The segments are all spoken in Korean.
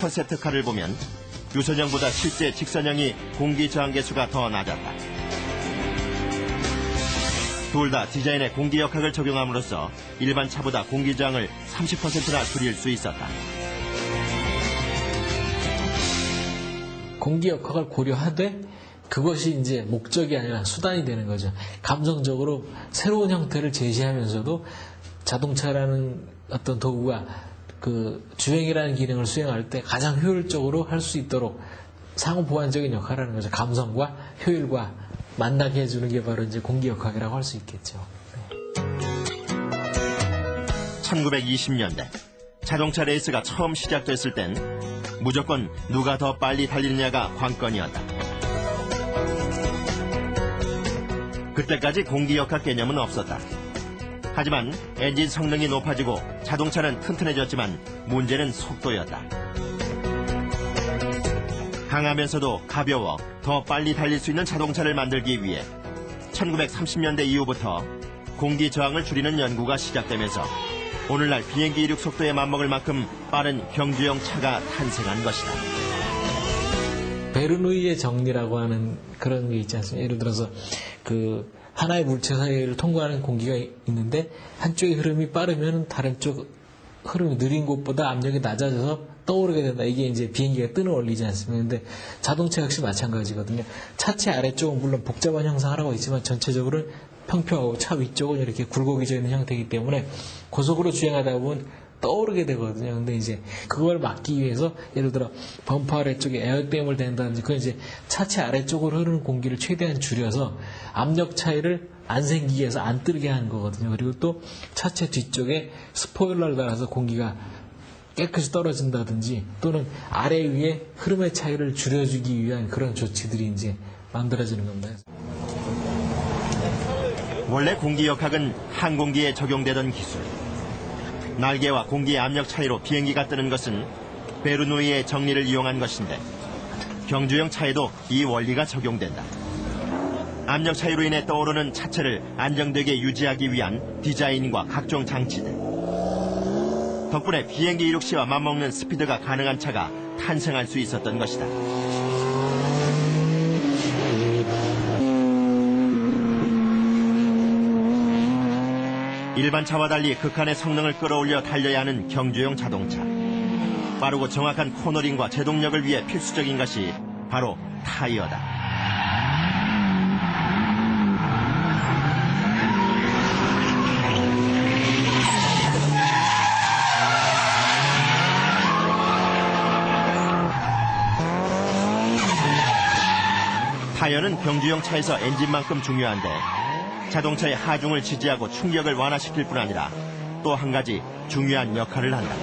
슈퍼세트카를 보면 유선형보다 실제 직선형이 공기 저항 계수가 더 낮았다. 둘 다 디자인에 공기 역학을 적용함으로써 일반 차보다 공기 저항을 30%나 줄일 수 있었다. 공기 역학을 고려하되 그것이 이제 목적이 아니라 수단이 되는 거죠. 감성적으로 새로운 형태를 제시하면서도 자동차라는 어떤 도구가 그 주행이라는 기능을 수행할 때 가장 효율적으로 할 수 있도록 상호 보완적인 역할을 하는 거죠. 감성과 효율과 만나게 해주는 게 바로 이제 공기 역학이라고 할 수 있겠죠. 1920년대 자동차 레이스가 처음 시작됐을 땐 무조건 누가 더 빨리 달리느냐가 관건이었다. 그때까지 공기 역학 개념은 없었다. 하지만 엔진 성능이 높아지고 자동차는 튼튼해졌지만 문제는 속도였다. 강하면서도 가벼워 더 빨리 달릴 수 있는 자동차를 만들기 위해 1930년대 이후부터 공기 저항을 줄이는 연구가 시작되면서 오늘날 비행기 이륙 속도에 맞먹을 만큼 빠른 경주용 차가 탄생한 것이다. 베르누이의 정리라고 하는 그런 게 있지 않습니까? 예를 들어서 그 하나의 물체 사이를 통과하는 공기가 있는데 한쪽의 흐름이 빠르면 다른 쪽 흐름이 느린 곳보다 압력이 낮아져서 떠오르게 된다. 이게 이제 비행기가 뜨는 원리지 않습니까? 근데 자동차 역시 마찬가지거든요. 차체 아래쪽은 물론 복잡한 형상을 하고 있지만 전체적으로는 평평하고 차 위쪽은 이렇게 굴곡이져 있는 형태이기 때문에 고속으로 주행하다 보면 떠오르게 되거든요. 근데 이제 그걸 막기 위해서 예를 들어 범퍼 아래쪽에 에어댐을 댄다든지 그건 이제 차체 아래쪽으로 흐르는 공기를 최대한 줄여서 압력 차이를 안 생기게 해서 안 뜨게 하는 거거든요. 그리고 또 차체 뒤쪽에 스포일러를 달아서 공기가 깨끗이 떨어진다든지 또는 아래 위에 흐름의 차이를 줄여주기 위한 그런 조치들이 이제 만들어지는 겁니다. 원래 공기 역학은 항공기에 적용되던 기술. 날개와 공기의 압력 차이로 비행기가 뜨는 것은 베르누이의 정리를 이용한 것인데 경주용 차에도 이 원리가 적용된다. 압력 차이로 인해 떠오르는 차체를 안정되게 유지하기 위한 디자인과 각종 장치들. 덕분에 비행기 이륙 시와 맞먹는 스피드가 가능한 차가 탄생할 수 있었던 것이다. 일반 차와 달리 극한의 성능을 끌어올려 달려야 하는 경주용 자동차. 빠르고 정확한 코너링과 제동력을 위해 필수적인 것이 바로 타이어다. 타이어는 경주용 차에서 엔진만큼 중요한데 자동차의 하중을 지지하고 충격을 완화시킬 뿐 아니라 또 한 가지 중요한 역할을 한다.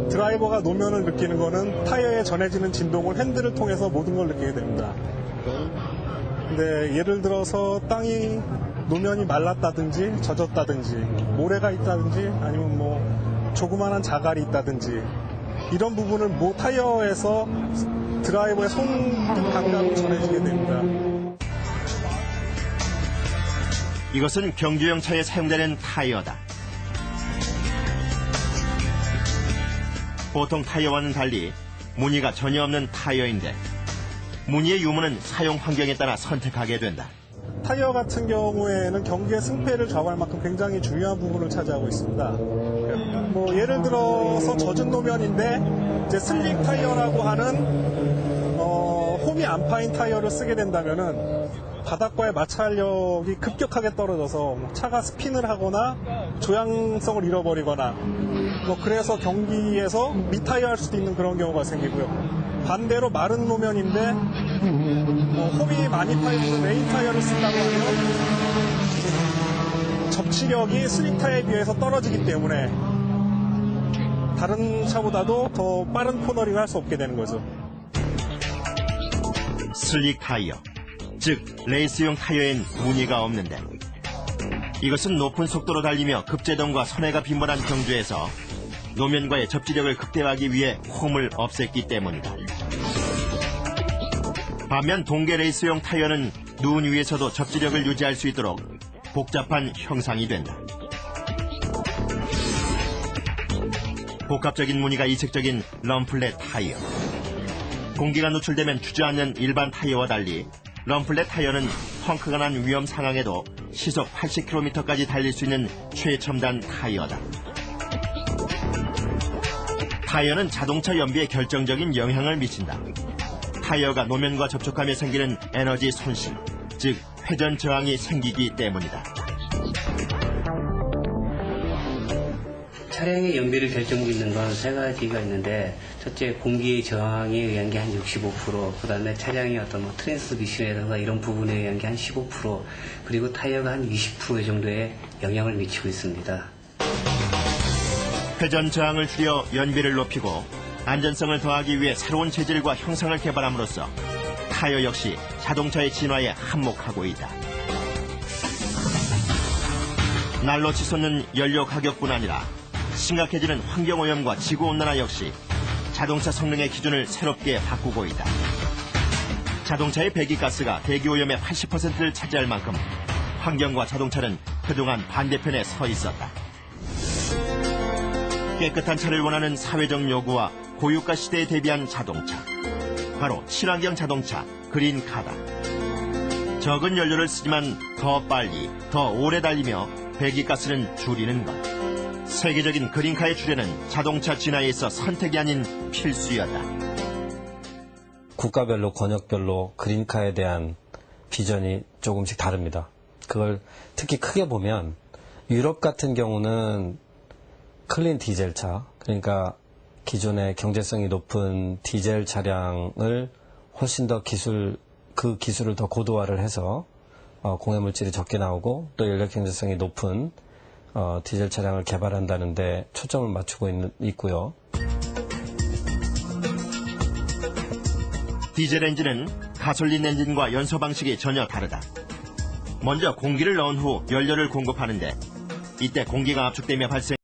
드라이버가 노면을 느끼는 거는 타이어에 전해지는 진동을 핸들을 통해서 모든 걸 느끼게 됩니다. 근데 예를 들어서 땅이 노면이 말랐다든지 젖었다든지 모래가 있다든지 아니면 뭐 조그만한 자갈이 있다든지 이런 부분을 타이어에서 드라이버의 손 감각으로 전해지게 됩니다. 이것은 경주용 차에 사용되는 타이어다. 보통 타이어와는 달리 무늬가 전혀 없는 타이어인데 무늬의 유무는 사용 환경에 따라 선택하게 된다. 타이어 같은 경우에는 경기의 승패를 좌우할 만큼 굉장히 중요한 부분을 차지하고 있습니다. 뭐 예를 들어서 젖은 노면인데 이제 슬릭 타이어라고 하는 홈이 안 파인 타이어를 쓰게 된다면은 바닥과의 마찰력이 급격하게 떨어져서 차가 스핀을 하거나 조향성을 잃어버리거나 뭐 그래서 경기에서 미타이어 할 수도 있는 그런 경우가 생기고요. 반대로 마른 노면인데 홈이 많이 파이는 레인 타이어를 쓴다고 하면 접지력이 슬릭 타이어에 비해서 떨어지기 때문에 다른 차보다도 더 빠른 코너링을 할 수 없게 되는 거죠. 슬릭 타이어, 즉 레이스용 타이어엔 무늬가 없는데 이것은 높은 속도로 달리며 급제동과 선회가 빈번한 경주에서 노면과의 접지력을 극대화하기 위해 홈을 없앴기 때문이다. 반면 동계 레이스용 타이어는 눈 위에서도 접지력을 유지할 수 있도록 복잡한 형상이 된다. 복합적인 무늬가 이색적인 럼플렛 타이어. 공기가 노출되면 주저앉는 일반 타이어와 달리 럼플렛 타이어는 펑크가 난 위험 상황에도 시속 80km까지 달릴 수 있는 최첨단 타이어다. 타이어는 자동차 연비에 결정적인 영향을 미친다. 타이어가 노면과 접촉하며 생기는 에너지 손실, 즉 회전 저항이 생기기 때문이다. 차량의 연비를 결정짓는 건 세 가지가 있는데, 첫째 공기의 저항에 의한 게 한 65%, 그 다음에 차량의 어떤 트랜스미션이라든가 이런 부분에 의한 게 한 15%, 그리고 타이어가 한 20% 정도의 영향을 미치고 있습니다. 회전 저항을 줄여 연비를 높이고 안전성을 더하기 위해 새로운 재질과 형상을 개발함으로써 타이어 역시 자동차의 진화에 한몫하고 있다. 날로 치솟는 연료 가격뿐 아니라 심각해지는 환경오염과 지구온난화 역시 자동차 성능의 기준을 새롭게 바꾸고 있다. 자동차의 배기가스가 대기오염의 80%를 차지할 만큼 환경과 자동차는 그동안 반대편에 서 있었다. 깨끗한 차를 원하는 사회적 요구와 고유가 시대에 대비한 자동차. 바로 친환경 자동차, 그린카다. 적은 연료를 쓰지만 더 빨리, 더 오래 달리며 배기가스는 줄이는 것. 세계적인 그린카의 주례는 자동차 진화에 있어 선택이 아닌 필수였다. 국가별로 권역별로 그린카에 대한 비전이 조금씩 다릅니다. 그걸 특히 크게 보면 유럽 같은 경우는 클린 디젤차, 그러니까 기존의 경제성이 높은 디젤 차량을 훨씬 더 그 기술을 더 고도화를 해서 공해물질이 적게 나오고 또 연료 경제성이 높은 디젤 차량을 개발한다는 데 초점을 맞추고 있고요. 디젤 엔진은 가솔린 엔진과 연소 방식이 전혀 다르다. 먼저 공기를 넣은 후 연료를 공급하는데 이때 공기가 압축되며 발생